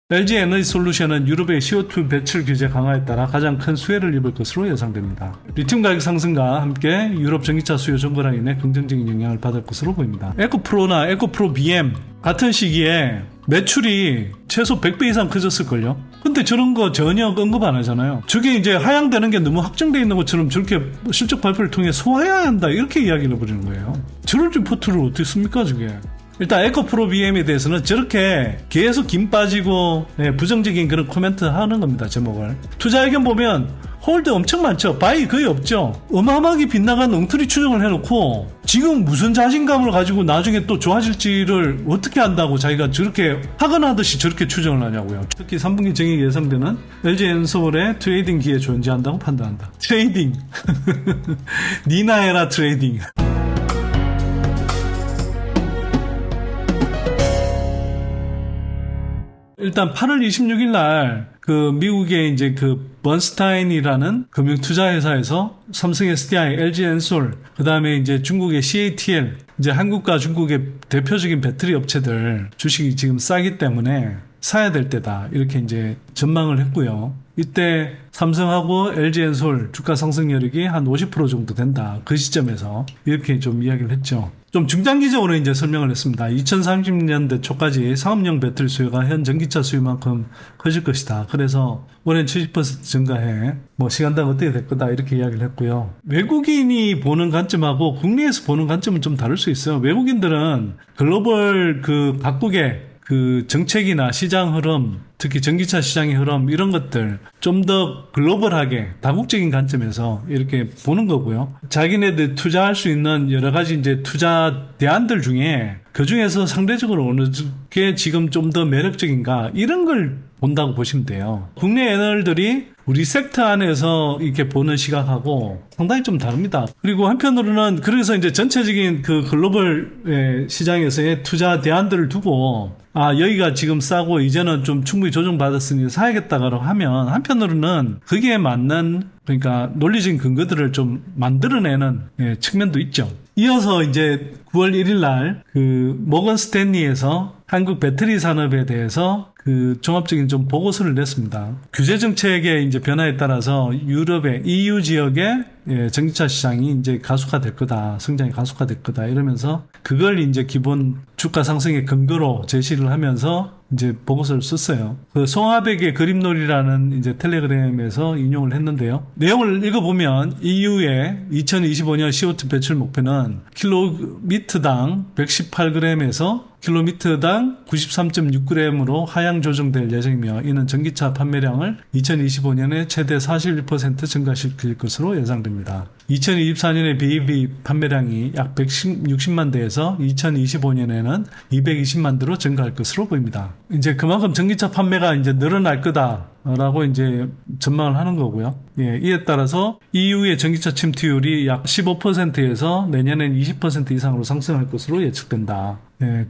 LG 에너지 솔루션은 유럽의 CO2 배출 규제 강화에 따라 가장 큰 수혜를 입을 것으로 예상됩니다. 리튬 가격 상승과 함께 유럽 전기차 수요 증가로 인해 긍정적인 영향을 받을 것으로 보입니다. 에코프로나 에코프로 BM 같은 시기에 매출이 최소 100배 이상 커졌을걸요? 근데 저런 거 전혀 언급 안 하잖아요. 저게 이제 하향되는 게 너무 확정되어 있는 것처럼 저렇게 실적 발표를 통해 소화해야 한다 이렇게 이야기를 해버리는 거예요. 저런 리포트를 어떻게 씁니까 저게? 일단 에코프로 BM에 대해서는 저렇게 계속 김 빠지고 부정적인 그런 코멘트 하는 겁니다. 제목을. 투자 의견 보면 홀드 엄청 많죠. 바이 거의 없죠. 어마어마하게 빗나간 엉터리 추정을 해놓고 지금 무슨 자신감을 가지고 나중에 또 좋아질지를 어떻게 안다고 자기가 저렇게 하거나 하듯이 저렇게 추정을 하냐고요. 특히 3분기 정액 예상되는 LG엔솔의 트레이딩 기회 존재한다고 판단한다. 트레이딩. 니나 해라 트레이딩. 일단 8월 26일 날 그 미국의 이제 그 번스타인이라는 금융투자회사에서 삼성 SDI, LG엔솔, 그 다음에 이제 중국의 CATL, 이제 한국과 중국의 대표적인 배터리 업체들 주식이 지금 싸기 때문에 사야 될 때다 이렇게 이제 전망을 했고요. 이때 삼성하고 LG엔솔 주가 상승 여력이 한 50% 정도 된다. 그 시점에서 이렇게 좀 이야기를 했죠. 좀 중장기적으로 이제 설명을 했습니다. 2030년대 초까지 상업용 배터리 수요가 현 전기차 수요만큼 커질 것이다. 그래서 올해는 70% 증가해. 뭐 시간당 어떻게 될 거다 이렇게 이야기를 했고요. 외국인이 보는 관점하고 국내에서 보는 관점은 좀 다를 수 있어요. 외국인들은 글로벌 그 각국의 그 정책이나 시장 흐름, 특히 전기차 시장의 흐름 이런 것들 좀 더 글로벌하게 다국적인 관점에서 이렇게 보는 거고요. 자기네들 투자할 수 있는 여러 가지 이제 투자 대안들 중에 그 중에서 상대적으로 어느 게 지금 좀 더 매력적인가 이런 걸 본다고 보시면 돼요. 국내 애널들이 우리 섹터 안에서 이렇게 보는 시각하고 상당히 좀 다릅니다. 그리고 한편으로는 그래서 이제 전체적인 그 글로벌 시장에서의 투자 대안들을 두고 여기가 지금 싸고 이제는 좀 충분히 조정받았으니 사야겠다고 하면 한편으로는 거기에 맞는 그러니까 논리적인 근거들을 좀 만들어내는 측면도 있죠. 이어서 이제 9월 1일 날 그 모건 스탠리에서 한국 배터리 산업에 대해서 그 종합적인 좀 보고서를 냈습니다. 규제 정책의 이제 변화에 따라서 유럽의 EU 지역의 전기차 시장이 이제 가속화될 거다, 성장이 가속화될 거다 이러면서 그걸 이제 기본 주가 상승의 근거로 제시를 하면서 이제 보고서를 썼어요. 그 송하백의 그림놀이라는 이제 텔레그램에서 인용을 했는데요. 내용을 읽어보면 EU의 2025년 CO2 배출 목표는 킬로미터당 118g에서 킬로미터당 93.6g으로 하향 조정될 예정이며 이는 전기차 판매량을 2025년에 최대 41% 증가시킬 것으로 예상됩니다. 2024년에 BEV 판매량이 약 160만 대에서 2025년에는 220만 대로 증가할 것으로 보입니다. 이제 그만큼 전기차 판매가 이제 늘어날 거다라고 이제 전망을 하는 거고요. 이에 따라서 EU의 전기차 침투율이 약 15%에서 내년엔 20% 이상으로 상승할 것으로 예측된다.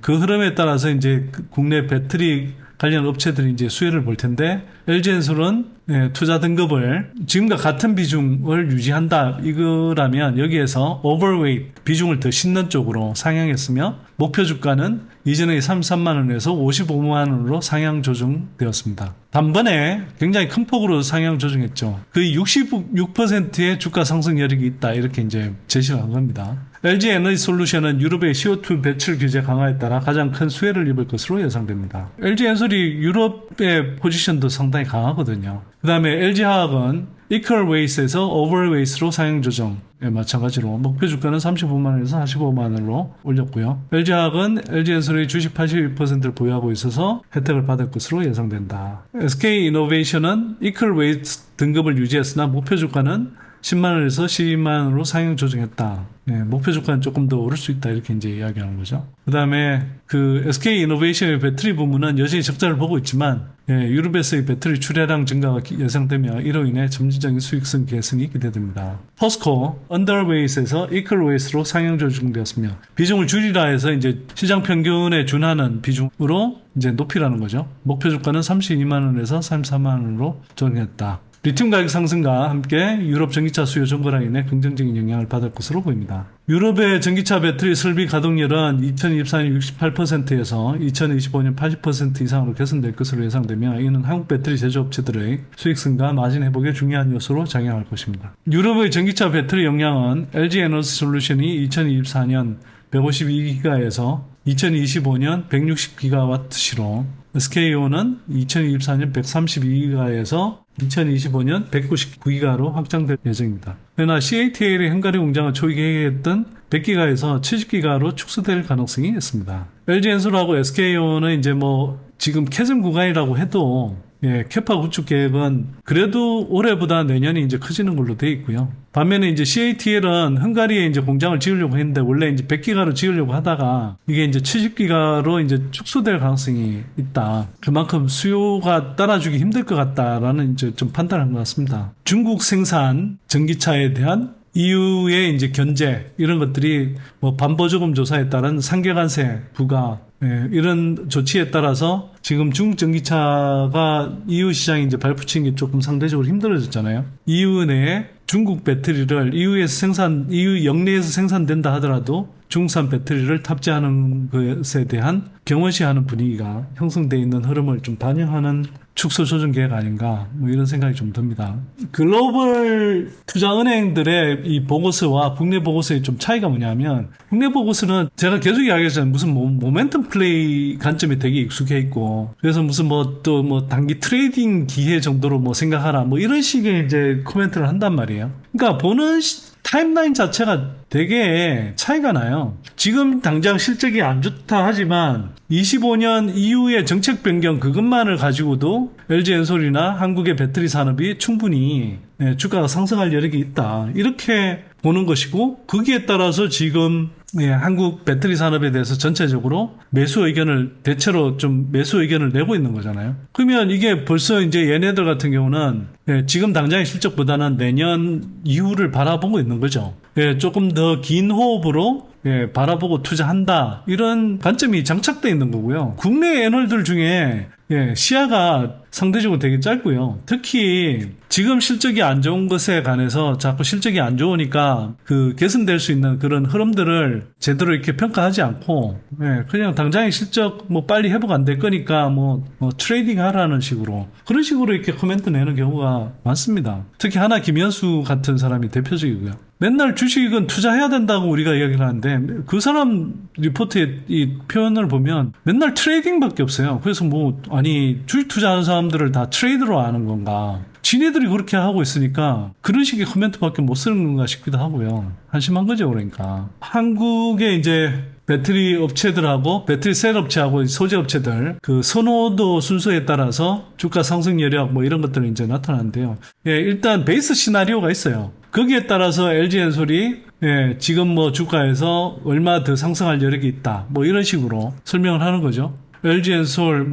그 흐름에 따라서 이제 국내 배터리 관련 업체들이 이제 수혜를 볼 텐데 LG엔솔은 투자 등급을 지금과 같은 비중을 유지한다 이거라면 여기에서 overweight 비중을 더 싣는 쪽으로 상향했으며 목표 주가는 이전의 33만 원에서 55만 원으로 상향 조정되었습니다. 단번에 굉장히 큰 폭으로 상향 조정했죠. 거의 66%의 주가 상승 여력이 있다 이렇게 이제 제시를 한 겁니다. LG 에너지 솔루션은 유럽의 CO2 배출 규제 강화에 따라 가장 큰 수혜를 입을 것으로 예상됩니다. LG 엔솔이 유럽의 포지션도 상당히 강하거든요. 그 다음에 LG화학은 equal weight에서 over weight로 상향 조정 마찬가지로 목표 주가는 35만 원에서 45만 원으로 올렸고요. LG화학은 LG엔솔의 주식 81%를 보유하고 있어서 혜택을 받을 것으로 예상된다. SK이노베이션은 equal weight 등급을 유지했으나 목표 주가는 10만 원에서 12만 원으로 상향 조정했다. 목표 주가는 조금 더 오를 수 있다 이렇게 이제 이야기하는 거죠. 그 다음에 그 SK이노베이션의 배터리 부문은 여전히 적자를 보고 있지만 유럽에서의 배터리 출하량 증가가 예상되며 이로 인해 점진적인 수익성 개선이 기대됩니다. 포스코 언더웨이트에서 이퀄웨이트로 상향 조정되었으며 비중을 줄이라 해서 이제 시장 평균에 준하는 비중으로 이제 높이라는 거죠. 목표 주가는 32만 원에서 34만 원으로 조정했다. 리튬 가격 상승과 함께 유럽 전기차 수요 증가로 인해 긍정적인 영향을 받을 것으로 보입니다. 유럽의 전기차 배터리 설비 가동률은 2024년 68%에서 2025년 80% 이상으로 개선될 것으로 예상되며 이는 한국 배터리 제조업체들의 수익성과 마진 회복에 중요한 요소로 작용할 것입니다. 유럽의 전기차 배터리 용량은 LG 에너지 솔루션이 2024년 152기가에서 2025년 160기가와트시로 SK온은 2024년 132기가에서 2025년 199기가로 확장될 예정입니다. 그러나 CATL의 헝가리 공장을 초기 계획했던 100기가에서 70기가로 축소될 가능성이 있습니다. LG엔솔하고 SK온은 이제 지금 캐즘 구간이라고 해도 캐파 구축 계획은 그래도 올해보다 내년이 이제 커지는 걸로 돼 있고요. 반면에 이제 CATL은 헝가리에 이제 공장을 지으려고 했는데 원래 이제 100기가로 지으려고 하다가 이게 이제 70기가로 이제 축소될 가능성이 있다. 그만큼 수요가 따라주기 힘들 것 같다라는 이제 좀 판단한 것 같습니다. 중국 생산 전기차에 대한 EU의 이제 견제 이런 것들이 반보조금 조사에 따른 상계관세 부과 이런 조치에 따라서 지금 중국 전기차가 EU 시장에 이제 발붙이는 게 조금 상대적으로 힘들어졌잖아요. EU 내에 중국 배터리를 EU 영내에서 생산된다 하더라도 중국산 배터리를 탑재하는 것에 대한 경원시하는 분위기가 형성되어 있는 흐름을 좀 반영하는 축소 조정 계획 아닌가 이런 생각이 좀 듭니다. 글로벌 투자은행들의 이 보고서와 국내 보고서의 좀 차이가 뭐냐면 국내 보고서는 제가 계속 이야기했잖아요. 무슨 모멘텀 플레이 관점이 되게 익숙해 있고 그래서 무슨 단기 트레이딩 기회 정도로 생각하라 이런 식의 이제 코멘트를 한단 말이에요. 그러니까 보는 타임라인 자체가 되게 차이가 나요. 지금 당장 실적이 안 좋다 하지만 25년 이후의 정책 변경 그것만을 가지고도 LG엔솔이나 한국의 배터리 산업이 충분히 주가가 상승할 여력이 있다. 이렇게 보는 것이고 거기에 따라서 지금 한국 배터리 산업에 대해서 전체적으로 매수 의견을 내고 있는 거잖아요. 그러면 이게 벌써 이제 얘네들 같은 경우는 지금 당장의 실적보다는 내년 이후를 바라보고 있는 거죠. 조금 더 긴 호흡으로 바라보고 투자한다. 이런 관점이 장착되어 있는 거고요. 국내 애널들 중에 시야가 상대적으로 되게 짧고요. 특히 지금 실적이 안 좋은 것에 관해서 자꾸 실적이 안 좋으니까 개선될 수 있는 그런 흐름들을 제대로 이렇게 평가하지 않고 그냥 당장의 실적 빨리 회복 안 될 거니까 트레이딩 하라는 식으로 그런 식으로 이렇게 코멘트 내는 경우가 많습니다. 특히 하나 김현수 같은 사람이 대표적이고요. 맨날 주식은 투자해야 된다고 우리가 이야기를 하는데 그 사람 리포트의 이 표현을 보면 맨날 트레이딩밖에 없어요. 그래서 주식 투자하는 사람들을 다 트레이더로 아는 건가? 지네들이 그렇게 하고 있으니까 그런 식의 코멘트밖에 못 쓰는 건가 싶기도 하고요. 한심한 거죠, 그러니까. 한국의 이제 배터리 업체들하고 배터리 셀 업체하고 소재 업체들 선호도 순서에 따라서 주가 상승 여력 이런 것들이 이제 나타나는데요. 일단 베이스 시나리오가 있어요. 거기에 따라서 LG엔솔이 지금 주가에서 얼마 더 상승할 여력이 있다. 이런 식으로 설명을 하는 거죠. LG엔솔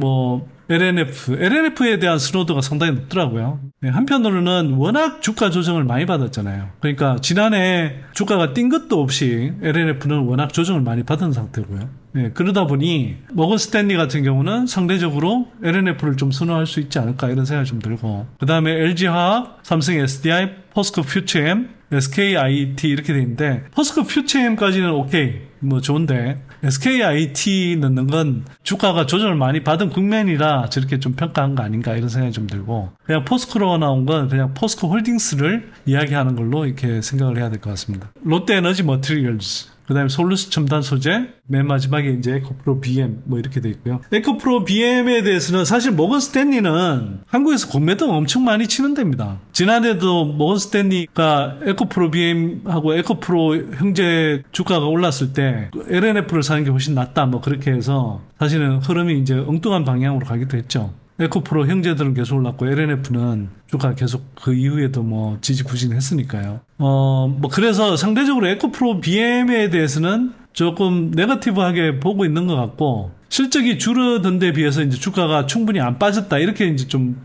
LNF에 대한 선호도가 상당히 높더라고요. 한편으로는 워낙 주가 조정을 많이 받았잖아요. 그러니까 지난해 주가가 뛴 것도 없이 LNF는 워낙 조정을 많이 받은 상태고요. 그러다 보니 모건 스탠리 같은 경우는 상대적으로 LNF를 좀 선호할 수 있지 않을까 이런 생각이 좀 들고 그 다음에 LG화학, 삼성 SDI, 포스코 퓨처엠, SKIT 이렇게 돼 있는데 포스코 퓨처엠까지는 오케이 좋은데 SKIT 넣는 건 주가가 조정을 많이 받은 국면이라 저렇게 좀 평가한 거 아닌가 이런 생각이 좀 들고 그냥 포스코로 나온 건 그냥 포스코 홀딩스를 이야기하는 걸로 이렇게 생각을 해야 될 것 같습니다. 롯데에너지 머티리얼즈 그 다음에 솔루스 첨단 소재, 맨 마지막에 이제 에코프로 BM 이렇게 돼 있고요. 에코프로 BM에 대해서는 사실 모건 스탠리는 한국에서 공매도 엄청 많이 치는 데입니다. 지난해도 모건 스탠리가 에코프로 BM하고 에코프로 형제 주가가 올랐을 때 LNF를 사는 게 훨씬 낫다 그렇게 해서 사실은 흐름이 이제 엉뚱한 방향으로 가기도 했죠. 에코프로 형제들은 계속 올랐고 LNF는 주가 계속 그 이후에도 지지부진했으니까요. 그래서 상대적으로 에코프로 BM에 대해서는 조금 네거티브하게 보고 있는 것 같고 실적이 줄어든 데 비해서 이제 주가가 충분히 안 빠졌다 이렇게 이제 좀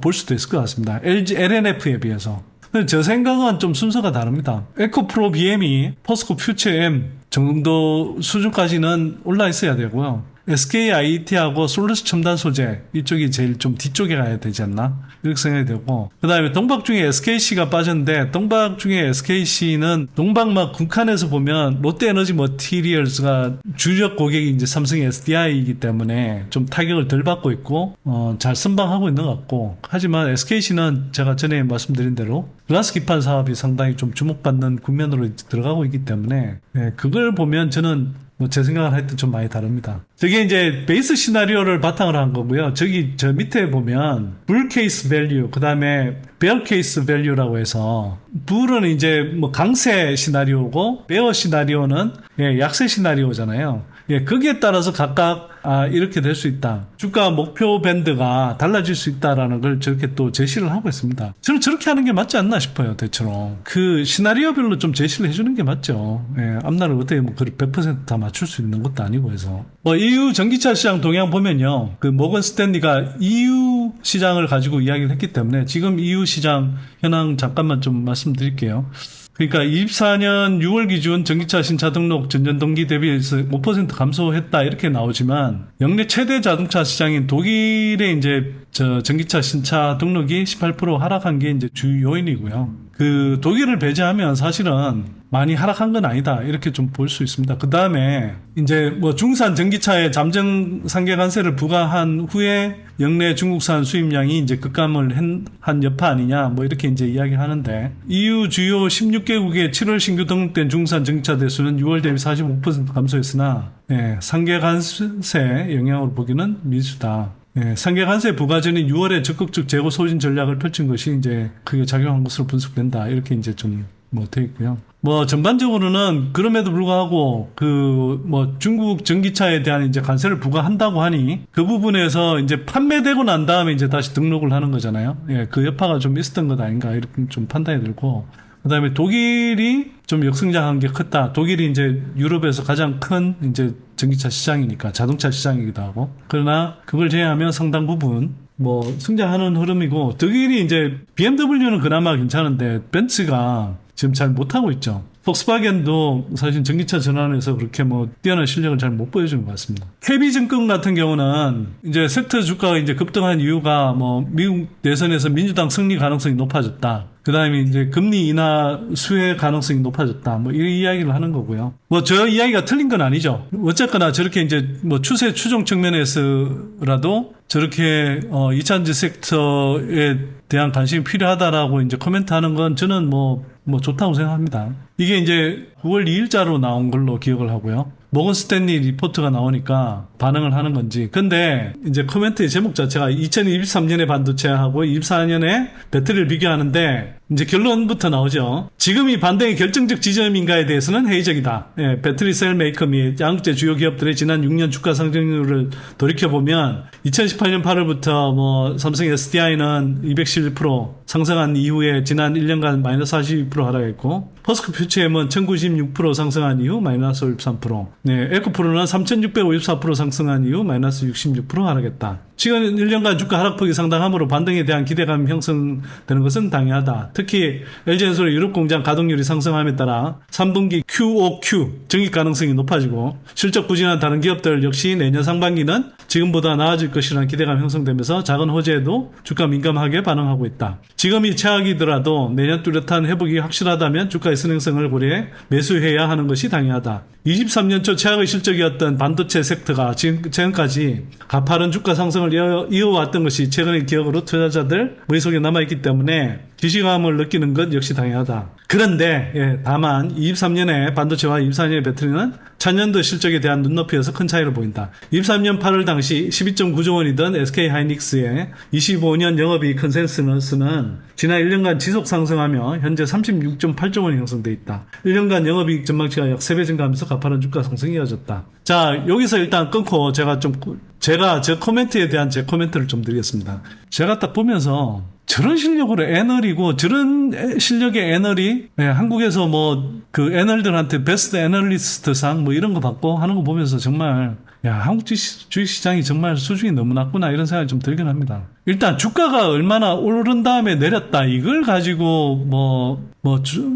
볼 수도 있을 것 같습니다. LNF에 비해서. 제 생각은 좀 순서가 다릅니다. 에코프로 BM이 포스코 퓨처엠 정도 수준까지는 올라 있어야 되고요. SKIET하고 솔루스 첨단 소재 이쪽이 제일 좀 뒤쪽에 가야 되지 않나 이렇게 생각이 되고, 그 다음에 동박 중에 SKC가 빠졌는데, 동박 중에 SKC는 동박막 국한에서 보면 롯데에너지 머티리얼스가 주력 고객이 이제 삼성 SDI이기 때문에 좀 타격을 덜 받고 있고 잘 선방하고 있는 것 같고, 하지만 SKC는 제가 전에 말씀드린 대로 글라스 기판 사업이 상당히 좀 주목받는 국면으로 들어가고 있기 때문에, 그걸 보면 저는 제 생각을 할 때 좀 많이 다릅니다. 저게 이제 베이스 시나리오를 바탕으로 한 거고요. 저기 저 밑에 보면 불 케이스 밸류, 그 다음에 베어 케이스 밸류라고 해서, 불은 이제 뭐 강세 시나리오고 베어 시나리오는 약세 시나리오잖아요. 거기에 따라서 각각 이렇게 될 수 있다. 주가 목표 밴드가 달라질 수 있다라는 걸 저렇게 또 제시를 하고 있습니다. 저는 저렇게 하는 게 맞지 않나 싶어요, 대체로. 그 시나리오별로 좀 제시를 해주는 게 맞죠. 앞날을 어떻게 뭐 100%다 맞출 수 있는 것도 아니고 해서. EU 전기차 시장 동향 보면요. 그 모건 스탠리가 EU 시장을 가지고 이야기를 했기 때문에 지금 EU 시장 현황 잠깐만 좀 말씀드릴게요. 그러니까 24년 6월 기준 전기차 신차 등록 전년 동기 대비해서 5% 감소했다 이렇게 나오지만, 역내 최대 자동차 시장인 독일의 이제 전기차 신차 등록이 18% 하락한 게 이제 주 요인이고요. 그 독일을 배제하면 사실은 많이 하락한 건 아니다 이렇게 좀 볼 수 있습니다. 그 다음에 이제 뭐 중산 전기차에 잠정 상계 관세를 부과한 후에 역내 중국산 수입량이 이제 급감을 한 여파 아니냐 뭐 이렇게 이제 이야기하는데, EU 주요 16개국의 7월 신규 등록된 중산 전기차 대수는 6월 대비 45% 감소했으나 상계 관세 영향으로 보기는 미수다. 상계 관세 부과 전인 6월에 적극적 재고 소진 전략을 펼친 것이 이제 그게 작용한 것으로 분석된다 이렇게 이제 좀 되어 있고요. 뭐 전반적으로는 그럼에도 불구하고 그 뭐 중국 전기차에 대한 이제 관세를 부과한다고 하니 그 부분에서 이제 판매되고 난 다음에 이제 다시 등록을 하는 거잖아요. 그 여파가 좀 있었던 것 아닌가 이렇게 좀 판단이 들고, 그다음에 독일이 좀 역성장한 게 컸다. 독일이 이제 유럽에서 가장 큰 이제 전기차 시장이니까 자동차 시장이기도 하고, 그러나 그걸 제외하면 상당 부분 뭐 성장하는 흐름이고, 독일이 이제 BMW는 그나마 괜찮은데 벤츠가 지금 잘 못하고 있죠. 폭스바겐도 사실 전기차 전환에서 그렇게 뭐 뛰어난 실력을 잘 못 보여주는 것 같습니다. KB증권 같은 경우는 이제 섹터 주가가 이제 급등한 이유가 뭐 미국 대선에서 민주당 승리 가능성이 높아졌다. 그 다음에 이제 금리 인하 수혜 가능성이 높아졌다. 뭐 이런 이야기를 하는 거고요. 뭐 저 이야기가 틀린 건 아니죠. 어쨌거나 저렇게 이제 뭐 추세 추종 측면에서라도 저렇게 2차전지 섹터에 대한 관심이 필요하다라고 이제 코멘트하는 건 저는 뭐 좋다고 생각합니다. 이게 이제 9월 2일자로 나온 걸로 기억을 하고요. 모건 스탠리 리포트가 나오니까 반응을 하는 건지. 근데 이제 코멘트의 제목 자체가 2023년의 반도체하고 24년에 배터리를 비교하는데 이제 결론부터 나오죠. 지금이 반등의 결정적 지점인가에 대해서는 회의적이다. 배터리 셀 메이커 및 양국제 주요 기업들의 지난 6년 주가 상승률을 돌이켜보면 2018년 8월부터 뭐 삼성 SDI는 211% 상승한 이후에 지난 1년간 마이너스 42% 하락했고, 포스코 퓨처엠은 1996% 상승한 이후 마이너스 53%, 에코프로는 3654% 상승한 이후 마이너스 66% 하락했다. 최근 1년간 주가 하락폭이 상당하므로 반등에 대한 기대감이 형성되는 것은 당연하다. 특히 LG엔솔의 유럽 공장 가동률이 상승함에 따라 3분기 QOQ 증익 가능성이 높아지고, 실적 부진한 다른 기업들 역시 내년 상반기는 지금보다 나아질 것이라는 기대감이 형성되면서 작은 호재에도 주가 민감하게 반응하고 있다. 지금이 최악이더라도 내년 뚜렷한 회복이 확실하다면 주가의 선행성을 고려해 매수해야 하는 것이 당연하다. 23년 초 최악의 실적이었던 반도체 섹터가 지금까지 가파른 주가 상승을 이어왔던 것이 최근의 기억으로 투자자들 머릿속에 남아있기 때문에 기시감을 느끼는 것 역시 당연하다. 그런데 다만 23년에 반도체와 24년의 배터리는 차년도 실적에 대한 눈높이에서 큰 차이를 보인다. 23년 8월 당시 12.9조 원이던 SK하이닉스의 25년 영업이익 컨센서스는 지난 1년간 지속 상승하며 현재 36.8조 원이 형성돼 있다. 1년간 영업이익 전망치가 약 3배 증가하면서 가파른 주가 상승이 이어졌다. 자, 여기서 일단 끊고 제가 제 코멘트에 대한 제 코멘트를 좀 드리겠습니다. 제가 딱 보면서 저런 실력으로 애널이고 저런 실력의 애널이 한국에서 뭐 그 애널들한테 베스트 애널리스트상 뭐 이런 거 받고 하는 거 보면서 정말 한국 주식시장이 정말 수준이 너무 낮구나 이런 생각이 좀 들긴 합니다. 일단 주가가 얼마나 오른 다음에 내렸다 이걸 가지고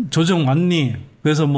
조정 왔니? 그래서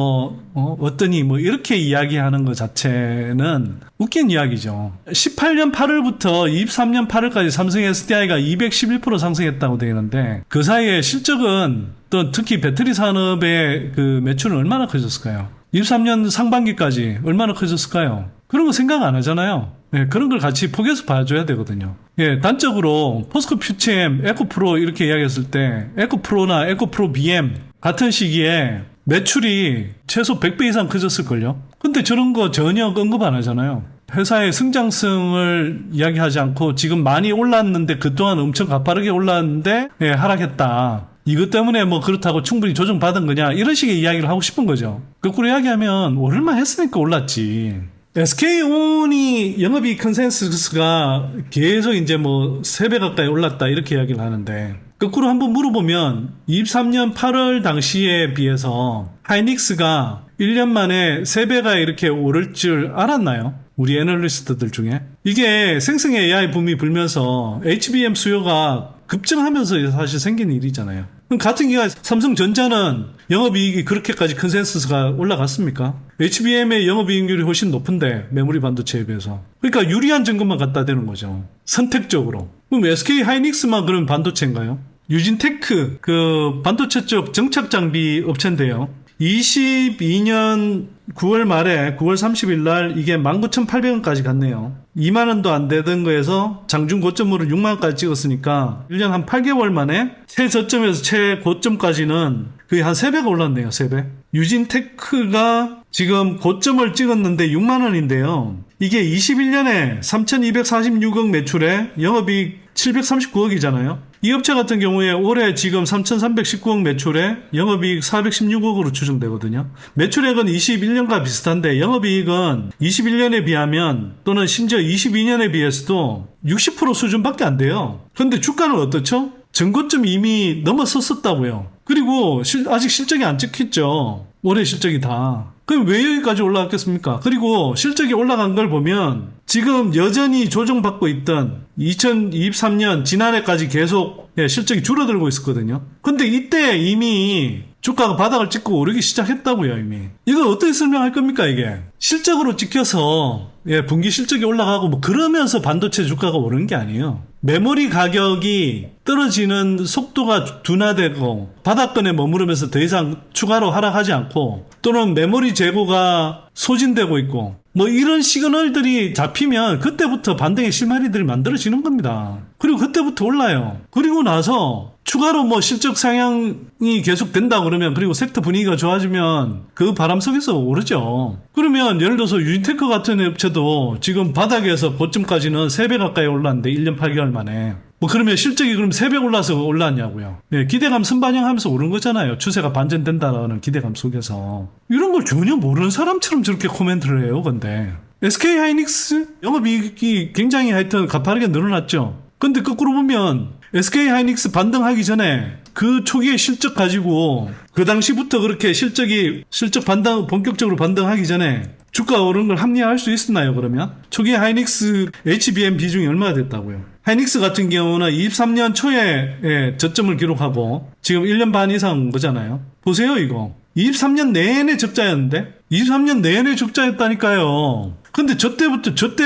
어떠니 이렇게 이야기하는 것 자체는 웃긴 이야기죠. 18년 8월부터 23년 8월까지 삼성 SDI가 211% 상승했다고 되어 있는데 그 사이에 실적은 또 특히 배터리 산업의 그 매출은 얼마나 커졌을까요? 23년 상반기까지 얼마나 커졌을까요? 그런 거 생각 안 하잖아요. 예, 그런 걸 같이 포개서 봐줘야 되거든요. 예, 단적으로 포스코 퓨처엠, 에코프로 이렇게 이야기했을 때 에코프로나 에코프로 BM 같은 시기에 매출이 최소 100배 이상 커졌을걸요. 근데 저런 거 전혀 언급 안 하잖아요. 회사의 성장성을 이야기하지 않고 지금 많이 올랐는데 그동안 엄청 가파르게 올랐는데 예, 하락했다. 이것 때문에 그렇다고 충분히 조정받은 거냐 이런 식의 이야기를 하고 싶은 거죠. 거꾸로 이야기하면 오를만 했으니까 올랐지. SK온이 영업이익 컨센서스가 계속 이제 3배 가까이 올랐다 이렇게 이야기를 하는데 거꾸로 한번 물어보면 23년 8월 당시에 비해서 하이닉스가 1년 만에 3배가 이렇게 오를 줄 알았나요? 우리 애널리스트들 중에. 이게 생성의 AI 붐이 불면서 HBM 수요가 급증하면서 사실 생긴 일이잖아요. 그럼 같은 기간 삼성전자는 영업이익이 그렇게까지 컨센서스가 올라갔습니까? HBM의 영업이익률이 훨씬 높은데 메모리 반도체에 비해서. 그러니까 유리한 증거만 갖다 대는 거죠. 선택적으로. 그럼 SK 하이닉스만 그런 반도체인가요? 유진테크 그 반도체 쪽 정착 장비 업체인데요. 22년 9월 말에 9월 30일 날 이게 19,800원까지 갔네요. 2만 원도 안 되던 거에서 장중 고점으로 6만 원까지 찍었으니까 1년 한 8개월 만에 최저점에서 최고점까지는 거의 한 3배가 올랐네요. 3배. 유진테크가 지금 고점을 찍었는데 6만 원인데요. 이게 21년에 3,246억 매출에 영업이익 739억이잖아요. 이 업체 같은 경우에 올해 지금 3,319억 매출에 영업이익 416억으로 추정되거든요. 매출액은 21년과 비슷한데 영업이익은 21년에 비하면 또는 심지어 22년에 비해서도 60% 수준밖에 안 돼요. 그런데 주가는 어떻죠? 전고점 이미 넘어섰었다고요. 그리고 아직 실적이 안 찍혔죠. 올해 실적이 다. 그럼 왜 여기까지 올라갔겠습니까? 그리고 실적이 올라간 걸 보면 지금 여전히 조정받고 있던 2023년 지난해까지 계속 실적이 줄어들고 있었거든요. 근데 이때 이미 주가가 바닥을 찍고 오르기 시작했다고요, 이미. 이걸 어떻게 설명할 겁니까, 이게? 실적으로 찍혀서 분기 실적이 올라가고 그러면서 반도체 주가가 오르는 게 아니에요. 메모리 가격이 떨어지는 속도가 둔화되고 바닥권에 머무르면서 더 이상 추가로 하락하지 않고 또는 메모리 재고가 소진되고 있고 이런 시그널들이 잡히면 그때부터 반등의 실마리들이 만들어지는 겁니다. 그리고 그때부터 올라요. 그리고 나서 추가로 실적 상향이 계속 된다 그러면 그리고 섹터 분위기가 좋아지면 그 바람 속에서 오르죠. 그러면 예를 들어서 유진테크 같은 업체도 지금 바닥에서 고점까지는 3배 가까이 올랐는데 1년 8개월 만에 그러면 실적이 그럼 3배 올라서 올랐냐고요. 기대감 선반영하면서 오른 거잖아요. 추세가 반전된다라는 기대감 속에서. 이런 걸 전혀 모르는 사람처럼 저렇게 코멘트를 해요. 근데 SK 하이닉스 영업이익이 굉장히 하여튼 가파르게 늘어났죠. 근데 거꾸로 보면 SK 하이닉스 반등하기 전에 그 초기의 실적 가지고 그 당시부터 그렇게 실적 반등 본격적으로 반등하기 전에 주가 오른 걸 합리화할 수 있었나요? 그러면 초기에 하이닉스 HBM 비중이 얼마나 됐다고요? 하이닉스 같은 경우는 23년 초에 저점을 기록하고 지금 1년 반 이상 온 거잖아요. 보세요 이거. 23년 내내 적자였는데 23년 내내 적자였다니까요. 근데 저 때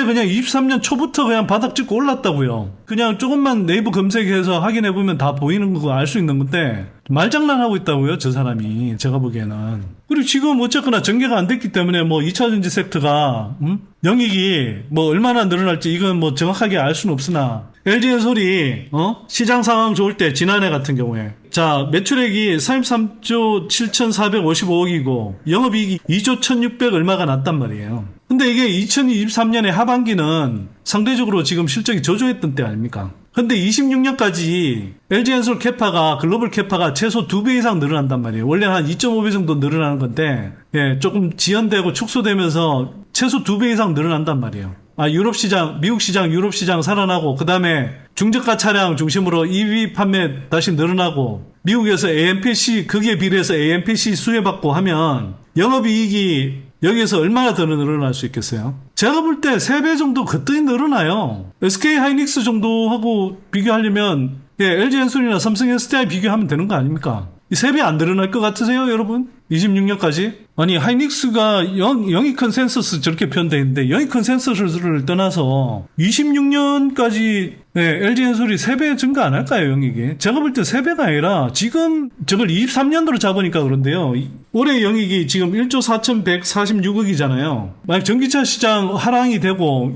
그냥 23년 초부터 그냥 바닥 찍고 올랐다고요. 그냥 조금만 네이버 검색해서 확인해보면 다 보이는 거 알 수 있는 건데 말장난하고 있다고요, 저 사람이. 제가 보기에는. 그리고 지금 어쨌거나 전개가 안 됐기 때문에 2차전지 섹터가 영익이 얼마나 늘어날지 이건 정확하게 알 수는 없으나 LG엔솔이 시장 상황 좋을 때 지난해 같은 경우에 자 매출액이 33조 7,455억이고 영업이익이 2조 1,600 얼마가 났단 말이에요. 근데 이게 2023년의 하반기는 상대적으로 지금 실적이 저조했던 때 아닙니까? 근데 26년까지 LG엔솔 캐파가 글로벌 캐파가 최소 2배 이상 늘어난단 말이에요. 원래 한 2.5배 정도 늘어나는 건데 조금 지연되고 축소되면서 최소 2배 이상 늘어난단 말이에요. 유럽 시장, 미국 시장, 유럽 시장 살아나고 그 다음에 중저가 차량 중심으로 EV 판매 다시 늘어나고 미국에서 AMPC 거기에 비례해서 AMPC 수혜받고 하면 영업이익이 여기에서 얼마나 더 늘어날 수 있겠어요? 제가 볼 때 3배 정도 거뜬히 늘어나요. SK 하이닉스 정도하고 비교하려면 LG엔솔이나 삼성 SDI 비교하면 되는 거 아닙니까? 이 3배 안 늘어날 것 같으세요, 여러분? 26년까지? 아니, 하이닉스가 영위 컨센서스 저렇게 표현되어 있는데, 영위 컨센서스를 떠나서 26년까지 LG엔솔이 3배 증가 안 할까요, 영익이? 제가 볼 때 3배가 아니라 지금 저걸 23년도로 잡으니까 그런데요. 올해 영익이 지금 1조 4,146억이잖아요. 만약 전기차 시장 하락이 되고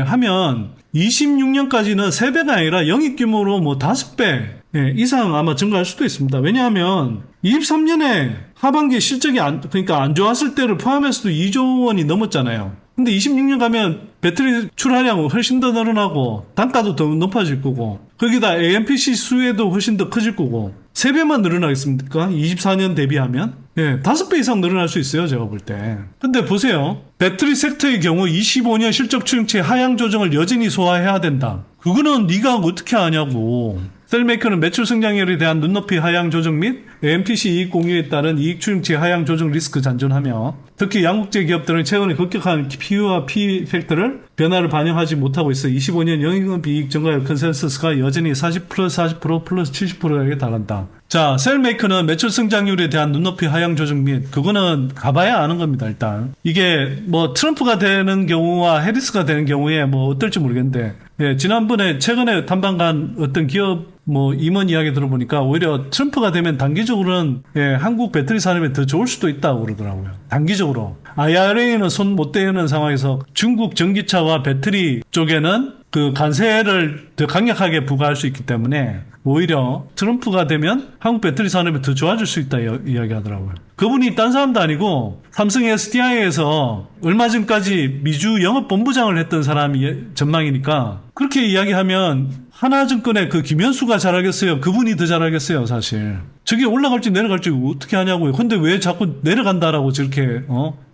하면 26년까지는 3배가 아니라 영익 규모로 뭐 5배 이상 아마 증가할 수도 있습니다. 왜냐하면 23년에 하반기 실적이 그러니까 안 좋았을 때를 포함해서도 2조 원이 넘었잖아요. 근데 26년 가면 배터리 출하량은 훨씬 더 늘어나고 단가도 더 높아질 거고 거기다 AMPC 수혜도 훨씬 더 커질 거고 3배만 늘어나겠습니까? 24년 대비하면 5배 이상 늘어날 수 있어요, 제가 볼 때. 근데 보세요. 배터리 섹터의 경우 25년 실적 추정치 하향 조정을 여전히 소화해야 된다. 그거는 네가 어떻게 하냐고. 셀메이커는 매출 성장률에 대한 눈높이 하향 조정 및 AMPC 이익 공유에 따른 이익 추정치 하향 조정 리스크 잔존하며 특히 양국제 기업들은 최근에 급격한 P와 P 팩터를 변화를 반영하지 못하고 있어 25년 영업이익 증가율 컨센서스가 여전히 40 플러스 40% 플러스 70%에게 달한다. 자, 셀메이커는 매출 성장률에 대한 눈높이 하향 조정 및 그거는 가봐야 아는 겁니다. 일단 이게 뭐 트럼프가 되는 경우와 해리스가 되는 경우에 뭐 어떨지 모르겠는데 지난번에 최근에 탐방간 어떤 기업 뭐 임원 이야기 들어보니까 오히려 트럼프가 되면 단기적으로는 한국 배터리 산업에 더 좋을 수도 있다고 그러더라고요. 단기적으로 IRA는 손 못 대는 상황에서 중국 전기차와 배터리 쪽에는 그 관세를 더 강력하게 부과할 수 있기 때문에 오히려 트럼프가 되면 한국 배터리 산업이 더 좋아질 수 있다 이야기하더라고요. 그분이 딴 사람도 아니고 삼성 SDI에서 얼마 전까지 미주 영업본부장을 했던 사람이 전망이니까 그렇게 이야기하면 하나증권의 그 김현수가 잘하겠어요? 그분이 더 잘하겠어요, 사실. 저게 올라갈지 내려갈지 어떻게 하냐고요. 근데 왜 자꾸 내려간다라고 저렇게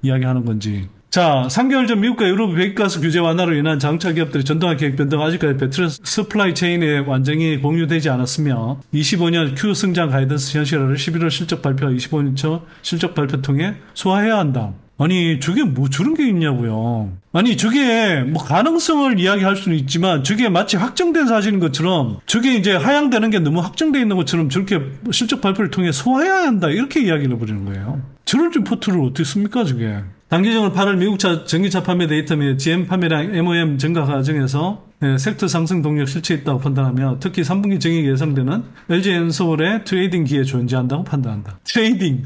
이야기하는 건지. 자, 3개월 전 미국과 유럽 배기가스 규제 완화로 인한 자동차 기업들의 전동화 계획 변동 아직까지 배터리 서플라이 체인에 완전히 공유되지 않았으며 25년 Q 성장 가이던스 현실화를 11월 실적 발표 25년 초 실적 발표 통해 소화해야 한다. 아니 저게 뭐 저런 게 있냐고요. 아니 저게 뭐 가능성을 이야기할 수는 있지만 저게 마치 확정된 사실인 것처럼 저게 이제 하향되는 게 너무 확정되어 있는 것처럼 저렇게 실적 발표를 통해 소화해야 한다 이렇게 이야기를 해버리는 거예요. 저런 리포트를 어떻게 씁니까 저게. 단기적으로 8월 미국차 전기차 판매 데이터 및 GM 판매량 MOM 증가 과정에서 섹터 상승 동력 실체에 있다고 판단하며 특히 3분기 증액이 예상되는 LG엔솔의 트레이딩 기회 존재한다고 판단한다. 트레이딩.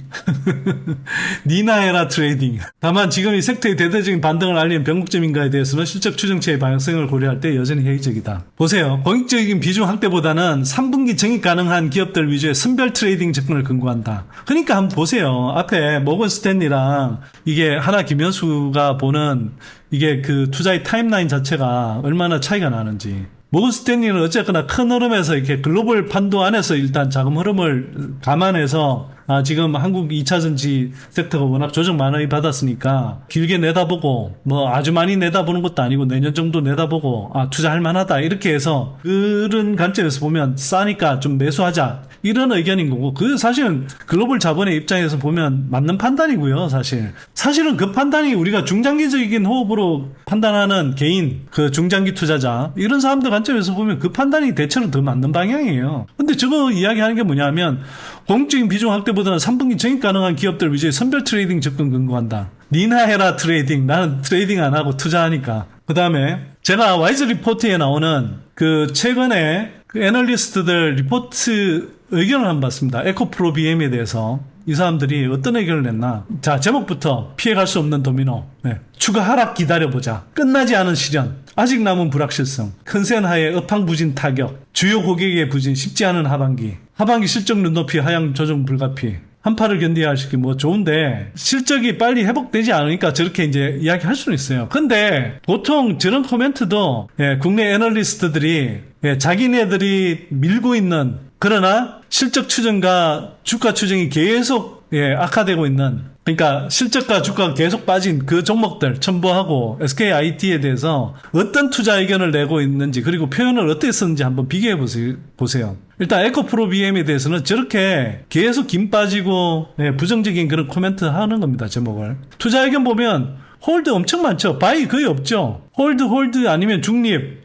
니나해라 트레이딩. 다만 지금 이 섹터의 대대적인 반등을 알리는 변곡점인가에 대해서는 실적 추정치의 방향성을 고려할 때 여전히 회의적이다. 보세요. 공익적인 비중 확대보다는 3분기 증액 가능한 기업들 위주의 선별 트레이딩 접근을 권고한다. 그러니까 한번 보세요. 앞에 모건 스탠리랑 이게 하나 김현수가 보는 이게 그 투자의 타임라인 자체가 얼마나 차이가 나는지. 모건 스탠리는 어쨌거나 큰 흐름에서 이렇게 글로벌 판도 안에서 일단 자금 흐름을 감안해서 지금 한국 2차전지 섹터가 워낙 조정 많이 받았으니까 길게 내다보고 뭐 아주 많이 내다보는 것도 아니고 내년 정도 내다보고 투자할 만하다 이렇게 해서 그런 관점에서 보면 싸니까 좀 매수하자 이런 의견인 거고 그 사실은 글로벌 자본의 입장에서 보면 맞는 판단이고요. 사실은 그 판단이 우리가 중장기적인 호흡으로 판단하는 개인 그 중장기 투자자 이런 사람들 관점에서 보면 그 판단이 대체로 더 맞는 방향이에요. 근데 저거 이야기하는 게 뭐냐면 공적인 비중 확대보다는 3분기 증액 가능한 기업들 위주의 선별 트레이딩 접근 권고한다. 니나 해라 트레이딩. 나는 트레이딩 안 하고 투자하니까. 그 다음에 제가 와이즈 리포트에 나오는 그 최근에 그 애널리스트들 리포트 의견을 한번 봤습니다. 에코프로 BM에 대해서. 이 사람들이 어떤 의견을 냈나. 자, 제목부터 피해갈 수 없는 도미노. 추가 하락 기다려보자. 끝나지 않은 시련. 아직 남은 불확실성. 큰센 하에 업황부진 타격. 주요 고객의 부진. 쉽지 않은 하반기. 하반기 실적 눈높이 하향 조정 불가피. 한파를 견뎌야 할 시기 뭐 좋은데 실적이 빨리 회복되지 않으니까 저렇게 이제 이야기할 수는 있어요. 근데 보통 저런 코멘트도 국내 애널리스트들이 자기네들이 밀고 있는 그러나 실적 추정과 주가 추정이 계속 악화되고 있는 그러니까 실적과 주가가 계속 빠진 그 종목들 첨부하고 SKIT에 대해서 어떤 투자 의견을 내고 있는지 그리고 표현을 어떻게 썼는지 한번 비교해 보세요. 일단 에코프로 BM에 대해서는 저렇게 계속 김 빠지고 부정적인 그런 코멘트 하는 겁니다. 제목을. 투자 의견 보면 홀드 엄청 많죠. 바이 거의 없죠. 홀드 아니면 중립.